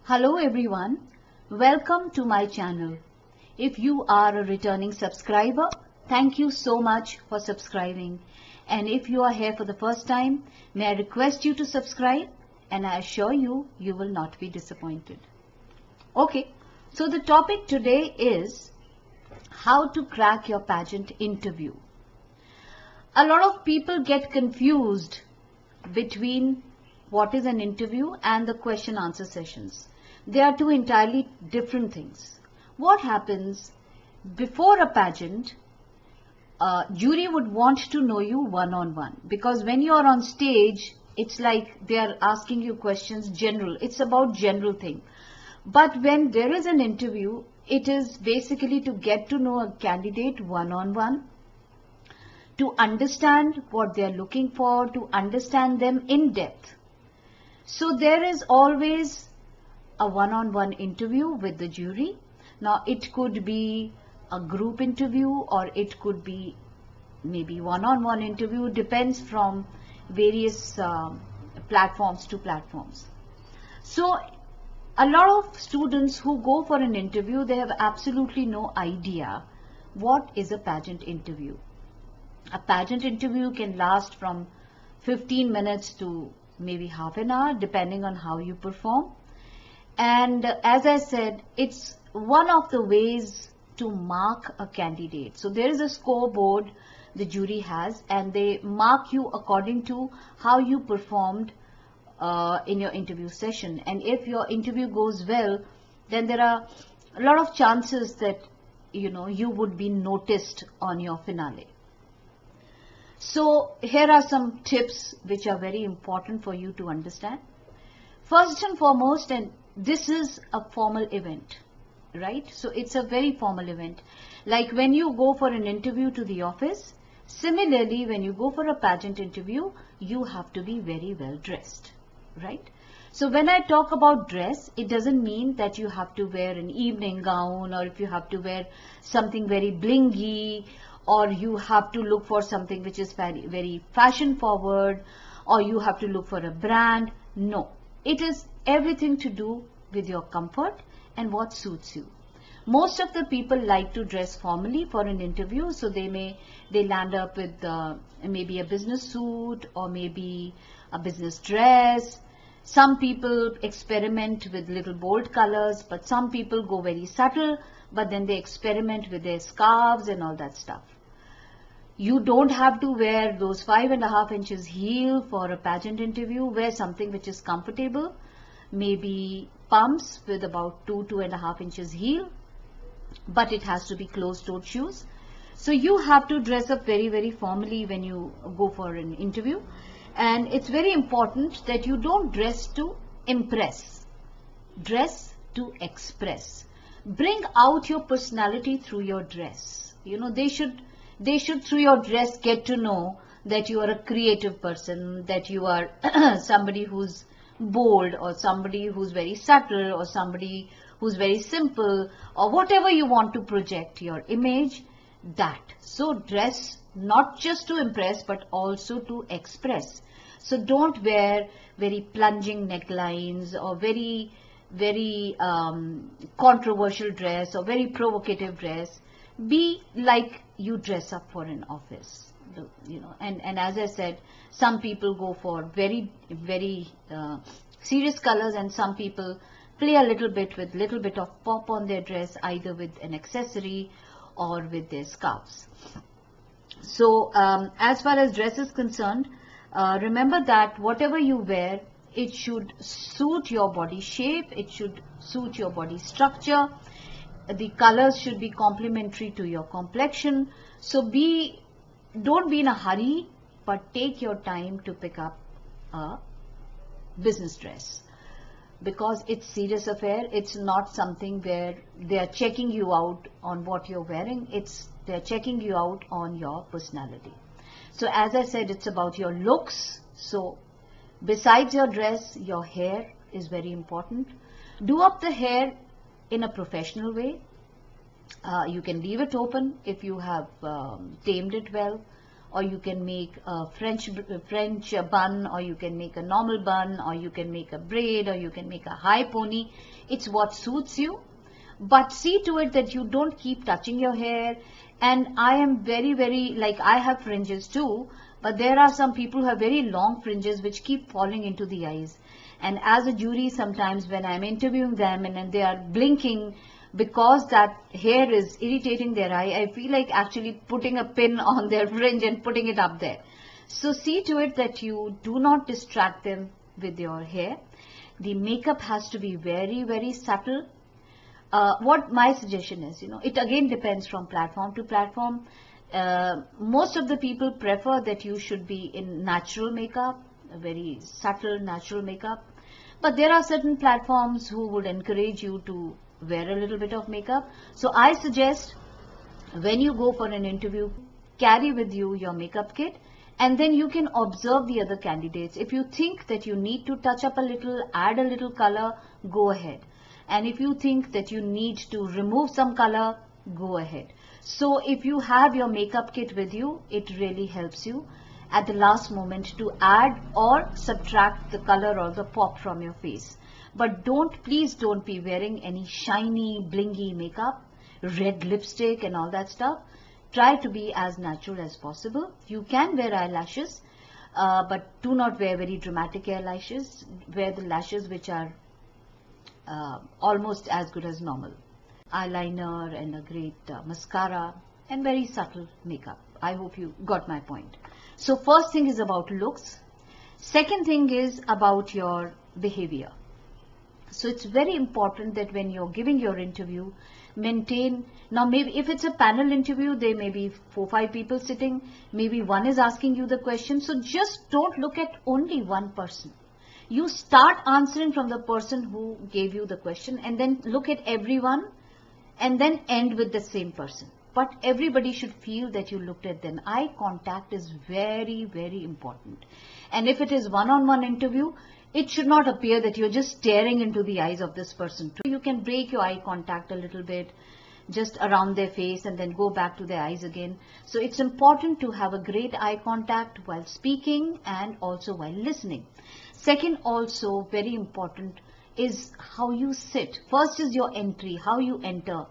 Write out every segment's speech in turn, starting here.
Hello everyone, welcome to my channel. If you are a returning subscriber, thank you so much for subscribing. And if you are here for the first time, may I request you to subscribe, and I assure you, you will not be disappointed. Okay, so the topic today is how to crack your pageant interview. A lot of people get confused between what is an interview and the question answer sessions. They are two entirely different things. What happens before a pageant, jury would want to know you one-on-one, because when you are on stage, it's like they are asking you questions general. It's about general thing. But when there is an interview, it is basically to get to know a candidate one-on-one, to understand what they are looking for, to understand them in depth. So there is always a one-on-one interview with the jury. Now it could be a group interview or it could be maybe one-on-one interview, depends from various platforms to platforms. So a lot of students who go for an interview, they have absolutely no idea what is a pageant interview. A pageant interview can last from 15 minutes to maybe half an hour, depending on how you perform. And as I said, it's one of the ways to mark a candidate. So there is a scoreboard the jury has, and they mark you according to how you performed in your interview session. And if your interview goes well, then there are a lot of chances that you would be noticed on your finale. So here are some tips which are very important for you to understand. First and foremost, and this is a formal event, right? So it's a very formal event. Like when you go for an interview to the office, similarly, when you go for a pageant interview, you have to be very well dressed, right? So when I talk about dress, it doesn't mean that you have to wear an evening gown, or if you have to wear something very blingy, or you have to look for something which is very, very fashion forward, or you have to look for a brand. No, it is everything to do with your comfort and what suits you. Most of the people like to dress formally for an interview, so they land up with maybe a business suit or maybe a business dress. Some people experiment with little bold colors, but some people go very subtle, but then they experiment with their scarves and all that stuff. You don't have to wear those 5.5 inches heel for a pageant interview. Wear something which is comfortable, maybe pumps with about 2.5 inches heel, but it has to be closed-toed shoes. So you have to dress up very, very formally when you go for an interview. And it's very important that you don't dress to impress. Dress to express. Bring out your personality through your dress. They should through your dress get to know that you are a creative person, that you are somebody who's bold, or somebody who's very subtle, or somebody who's very simple, or whatever you want to project your image, that. So dress not just to impress, but also to express. So don't wear very plunging necklines or very, very controversial dress or very provocative dress. Be like you dress up for an office, and as I said, some people go for very, very serious colors, and some people play a little bit with little bit of pop on their dress, either with an accessory or with their scarves. So as far as dress is concerned, remember that whatever you wear, it should suit your body shape, it should suit your body structure. The colors should be complementary to your complexion. So don't be in a hurry, but take your time to pick up a business dress, because it's serious affair. It's not something where they are checking you out on what you're wearing. They're checking you out on your personality. So as I said, it's about your looks. So besides your dress, your hair is very important. Do up the hair in a professional way. You can leave it open if you have tamed it well, or you can make a French bun, or you can make a normal bun, or you can make a braid, or you can make a high pony. It's what suits you. But see to it that you don't keep touching your hair. And I am very, very, like, I have fringes too, but there are some people who have very long fringes which keep falling into the eyes. And as a jury, sometimes when I'm interviewing them and they are blinking because that hair is irritating their eye, I feel like actually putting a pin on their fringe and putting it up there. So see to it that you do not distract them with your hair. The makeup has to be very, very subtle. What my suggestion is, it again depends from platform to platform. Most of the people prefer that you should be in natural makeup, a very subtle natural makeup. But there are certain platforms who would encourage you to wear a little bit of makeup. So I suggest when you go for an interview, carry with you your makeup kit, and then you can observe the other candidates. If you think that you need to touch up a little, add a little color, go ahead. And if you think that you need to remove some color, go ahead. So if you have your makeup kit with you, it really helps you at the last moment to add or subtract the color or the pop from your face. But please don't be wearing any shiny, blingy makeup, red lipstick and all that stuff. Try to be as natural as possible. You can wear eyelashes, but do not wear very dramatic eyelashes. Wear the lashes which are almost as good as normal. Eyeliner and a great mascara and very subtle makeup. I hope you got my point. So first thing is about looks. Second thing is about your behavior. So it's very important that when you're giving your interview, maintain. Now maybe if it's a panel interview, there may be 4-5 people sitting. Maybe one is asking you the question. So just don't look at only one person. You start answering from the person who gave you the question, and then look at everyone and then end with the same person. But everybody should feel that you looked at them. Eye contact is very, very important. And if it is one-on-one interview, it should not appear that you're just staring into the eyes of this person. You can break your eye contact a little bit, just around their face, and then go back to their eyes again. So it's important to have a great eye contact while speaking and also while listening. Second, also very important, is how you sit. First is your entry, how you enter.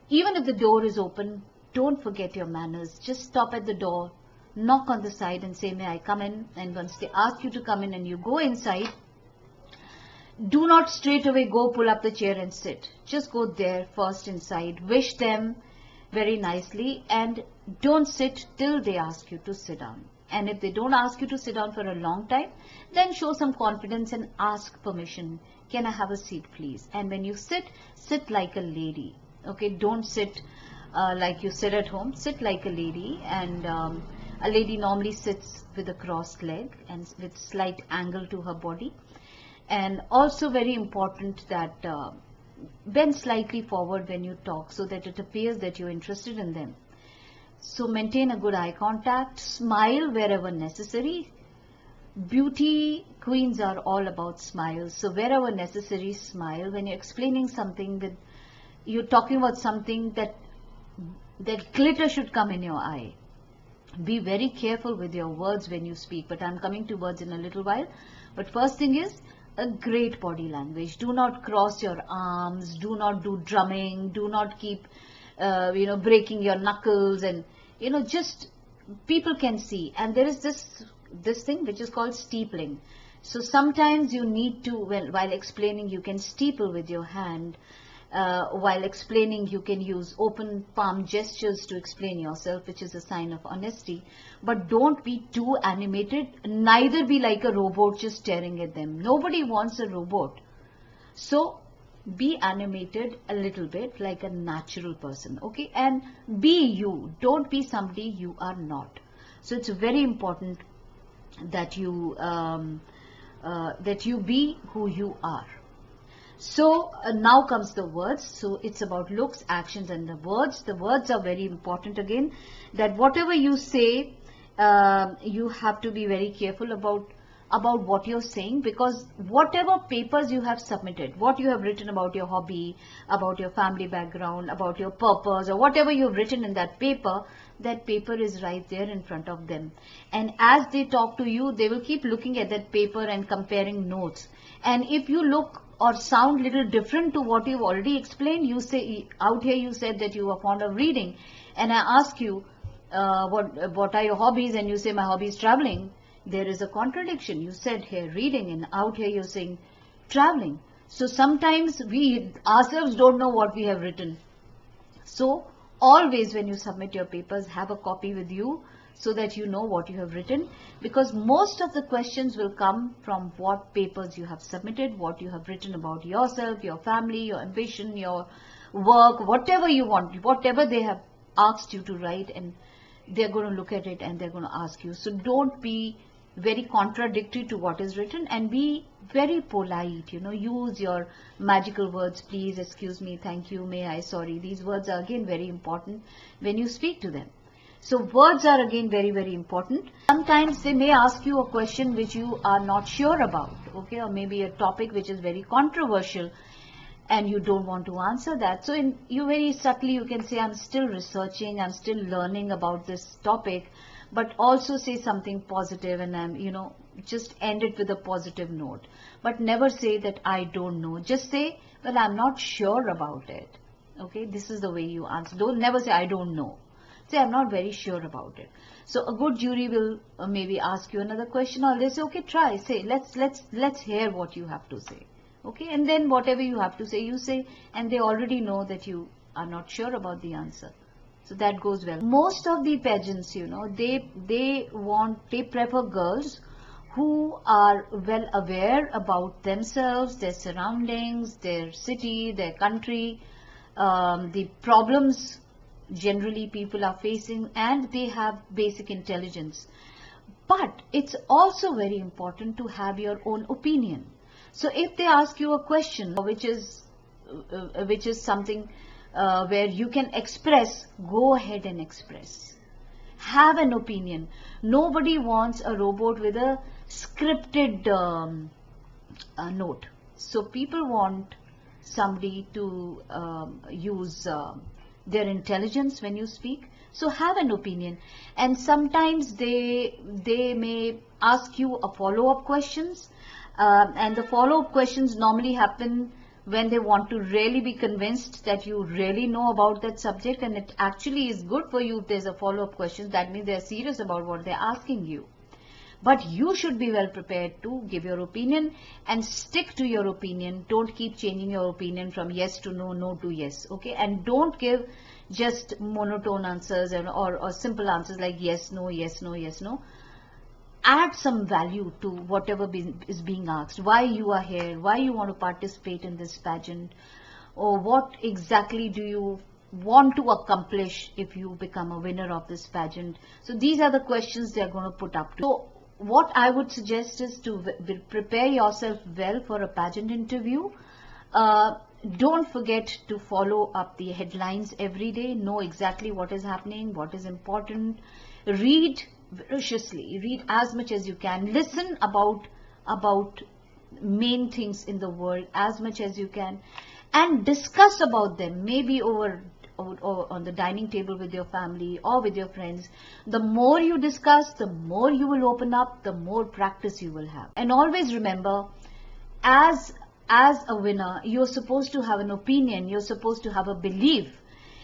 Even if the door is open, don't forget your manners. Just stop at the door, knock on the side and say, may I come in? And once they ask you to come in and you go inside, do not straight away go pull up the chair and sit. Just go there first inside, wish them very nicely, and don't sit till they ask you to sit down. And if they don't ask you to sit down for a long time, then show some confidence and ask permission. Can I have a seat, please? And when you sit, sit like a lady. Okay, don't sit like you sit at home. Sit like a lady. And a lady normally sits with a crossed leg and with slight angle to her body. And also very important that bend slightly forward when you talk so that it appears that you're interested in them. So maintain a good eye contact, smile wherever necessary. Beauty queens are all about smiles. So wherever necessary, smile. When you're explaining something, you're talking about something that glitter should come in your eye. Be very careful with your words when you speak, but I'm coming to words in a little while. But first thing is a great body language. Do not cross your arms, do not do drumming, do not keep breaking your knuckles, and just people can see. And there is this thing which is called steepling. So sometimes you need to, while explaining, you can steeple with your hand. While explaining, you can use open palm gestures to explain yourself, which is a sign of honesty. But don't be too animated, neither be like a robot just staring at them. Nobody wants a robot. So be animated a little bit like a natural person, okay? And be you. Don't be somebody you are not. So it's very important that you be who you are. So now comes the words. So it's about looks, actions, and the words. The words are very important again, that whatever you say, you have to be very careful about what you're saying, because whatever papers you have submitted, what you have written about your hobby, about your family background, about your purpose, or whatever you've written in that paper, that paper is right there in front of them. And as they talk to you, they will keep looking at that paper and comparing notes. And if you look or sound little different to what you've already explained, you say, out here you said that you are fond of reading, and I ask you, what are your hobbies, and you say my hobby is traveling. There is a contradiction. You said here reading, and out here you're saying traveling. So sometimes we ourselves don't know what we have written. So always when you submit your papers, have a copy with you so that you know what you have written, because most of the questions will come from what papers you have submitted, what you have written about yourself, your family, your ambition, your work, whatever you want, whatever they have asked you to write, and they're going to look at it and they're going to ask you. So don't be very contradictory to what is written, and be very polite, use your magical words, please, excuse me, thank you, may I, sorry. These words are again very important when you speak to them. So words are again very, very important. Sometimes they may ask you a question which you are not sure about, okay, or maybe a topic which is very controversial and you don't want to answer that. So you very subtly, you can say, I'm still researching, I'm still learning about this topic, but also say something positive, and I'm, just end it with a positive note. But never say that I don't know. Just say, well, I'm not sure about it. Okay, this is the way you answer. Never say I don't know. Say, I'm not very sure about it. So a good jury will maybe ask you another question, or they say, okay, try, say, let's hear what you have to say. Okay, and then whatever you have to say, you say, and they already know that you are not sure about the answer. So that goes well. Most of the pageants, they prefer girls who are well aware about themselves, their surroundings, their city, their country, the problems generally people are facing, and they have basic intelligence. But it's also very important to have your own opinion. So if they ask you a question which is something where you can express, go ahead and express. Have an opinion. Nobody wants a robot with a scripted note. So people want somebody to use their intelligence when you speak. So have an opinion. And sometimes they may ask you a follow-up questions, and the follow-up questions normally happen when they want to really be convinced that you really know about that subject, and it actually is good for you if there's a follow-up question. That means they're serious about what they're asking you. But you should be well prepared to give your opinion and stick to your opinion. Don't keep changing your opinion from yes to no, no to yes. Okay, and don't give just monotone answers or simple answers like yes, no, yes, no, yes, no. Add some value to whatever is being asked. Why you are here, why you want to participate in this pageant, or what exactly do you want to accomplish if you become a winner of this pageant. So these are the questions they are going to put up to. So what I would suggest is to prepare yourself well for a pageant interview. Don't forget to follow up the headlines every day. Know exactly what is happening, what is important. Read voraciously. Read as much as you can. Listen about main things in the world as much as you can, and discuss about them, maybe over on the dining table with your family or with your friends. The more you discuss, the more you will open up, the more practice you will have. And always remember, as a winner, you're supposed to have an opinion, you're supposed to have a belief,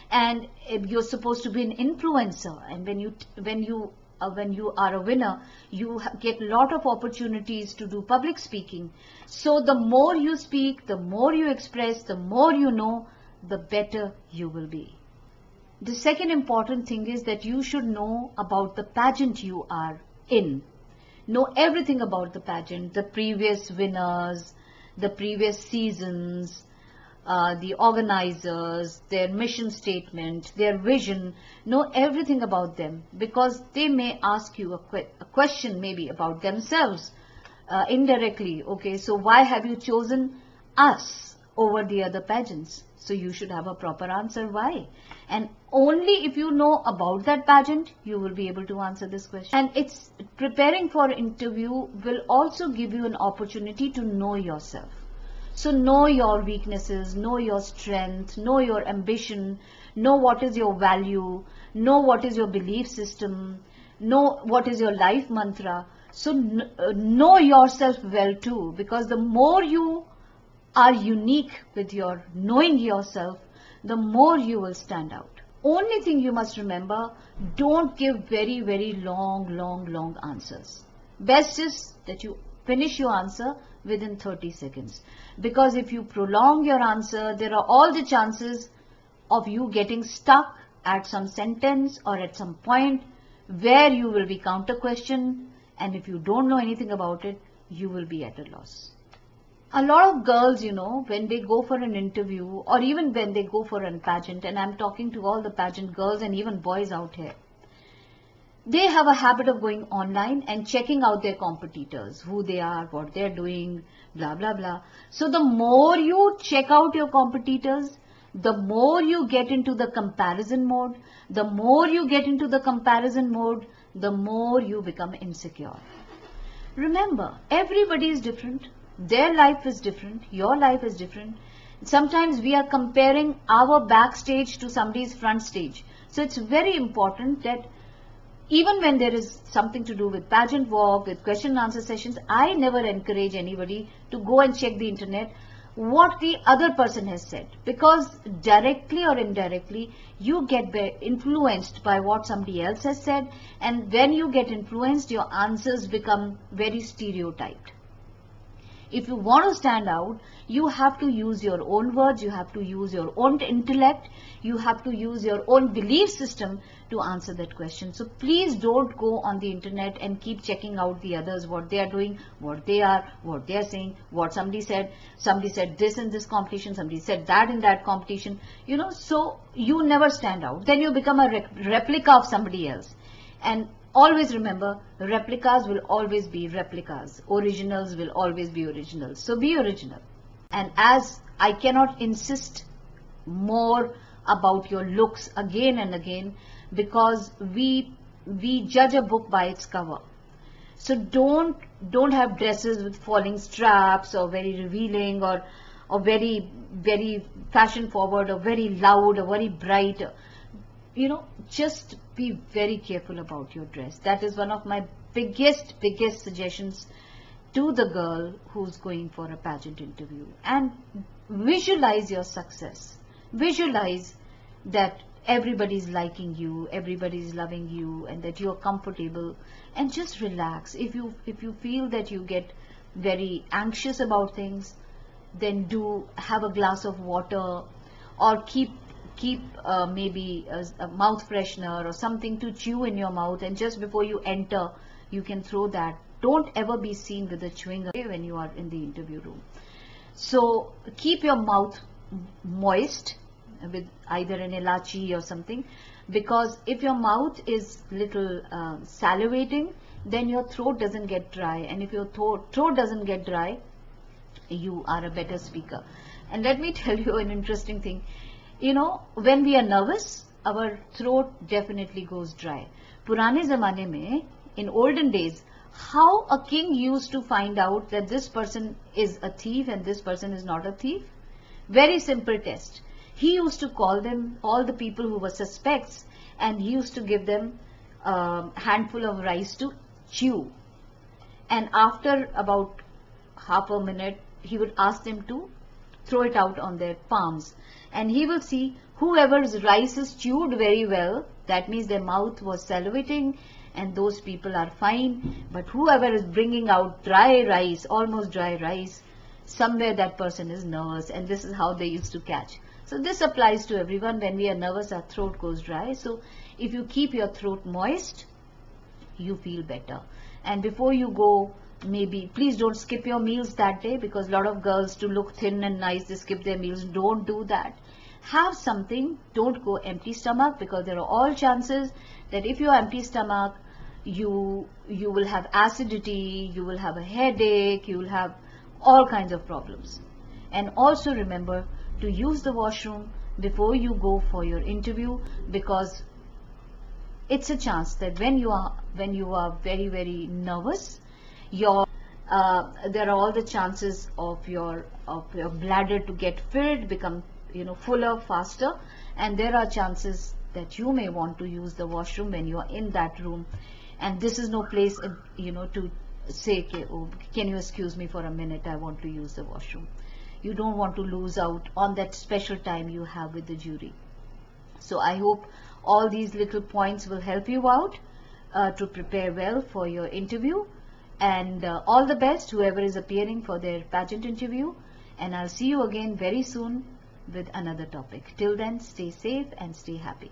and you're supposed to be an influencer. And when you are a winner, you get a lot of opportunities to do public speaking. So the more you speak, the more you express, the more you know, the better you will be. The second important thing is that you should know about the pageant you are in. Know everything about the pageant, the previous winners, the previous seasons, the organizers, their mission statement, their vision. Know everything about them, because they may ask you a question maybe about themselves indirectly. Okay, so why have you chosen us over the other pageants? So you should have a proper answer why. And only if you know about that pageant, you will be able to answer this question. And it's preparing for interview will also give you an opportunity to know yourself. So know your weaknesses, know your strength, know your ambition, know what is your value, know what is your belief system, know what is your life mantra. So know yourself well too, because the more you are unique with your knowing yourself, the more you will stand out. Only thing you must remember, don't give very long answers. Best is that you finish your answer within 30 seconds. Because if you prolong your answer, there are all the chances of you getting stuck at some sentence or at some point where you will be counter questioned, and if you don't know anything about it, you will be at a loss. A lot of girls, when they go for an interview or even when they go for a pageant, and I'm talking to all the pageant girls and even boys out here, they have a habit of going online and checking out their competitors, who they are, what they're doing, blah, blah, blah. So the more you check out your competitors, the more you get into the comparison mode. The more you get into the comparison mode, the more you become insecure. Remember, everybody is different. Their life is different. Your life is different. Sometimes we are comparing our backstage to somebody's front stage. So it's very important that even when there is something to do with pageant walk, with question and answer sessions, I never encourage anybody to go and check the internet what the other person has said, because directly or indirectly you get influenced by what somebody else has said, and when you get influenced, your answers become very stereotyped. If you want to stand out, you have to use your own words, you have to use your own intellect, you have to use your own belief system to answer that question. So please don't go on the internet and keep checking out the others, what they are doing, what they are saying, what somebody said this in this competition, somebody said that in that competition, so you never stand out. Then you become a replica of somebody else. And always remember, replicas will always be replicas. Originals will always be originals. So be original. And as I cannot insist more about your looks again and again, because we judge a book by its cover. So don't have dresses with falling straps or very revealing or very fashion forward or very loud or very bright. Just be very careful about your dress. That is one of my biggest suggestions to the girl who's going for a pageant interview. And visualize your success. Visualize that everybody's liking you, everybody's loving you, and that you're comfortable, and just relax. If you feel that you get very anxious about things, then do have a glass of water, or keep maybe a mouth freshener or something to chew in your mouth, and just before you enter you can throw that. Don't ever be seen with a chewing gum when you are in the interview room. So keep your mouth moist with either an elachi or something, because if your mouth is little salivating, then your throat doesn't get dry, and if your throat doesn't get dry, you are a better speaker. And let me tell you an interesting thing. When we are nervous, our throat definitely goes dry. Purane zamane mein, in olden days, how a king used to find out that this person is a thief and this person is not a thief? Very simple test. He used to call them, all the people who were suspects, and he used to give them a handful of rice to chew. And after about half a minute, he would ask them to throw it out on their palms. And he will see whoever's rice is chewed very well, that means their mouth was salivating, and those people are fine. But whoever is bringing out dry rice, almost dry rice, somewhere that person is nervous, and this is how they used to catch. So this applies to everyone. When we are nervous, our throat goes dry. So if you keep your throat moist, you feel better. And before you go, maybe please don't skip your meals that day, because a lot of girls, to look thin and nice, they skip their meals. Don't do that. Have something. Don't go empty stomach, because there are all chances that if you are empty stomach, you will have acidity, you will have a headache, you will have all kinds of problems. And also remember to use the washroom before you go for your interview, because it's a chance that when you are very nervous, your there are all the chances of your bladder to get filled, become fuller faster, and there are chances that you may want to use the washroom when you are in that room, and this is no place to say, oh, can you excuse me for a minute, I want to use the washroom. You don't want to lose out on that special time you have with the jury. So I hope all these little points will help you out to prepare well for your interview, and all the best whoever is appearing for their pageant interview, and I'll see you again very soon with another topic. Till then, stay safe and stay happy.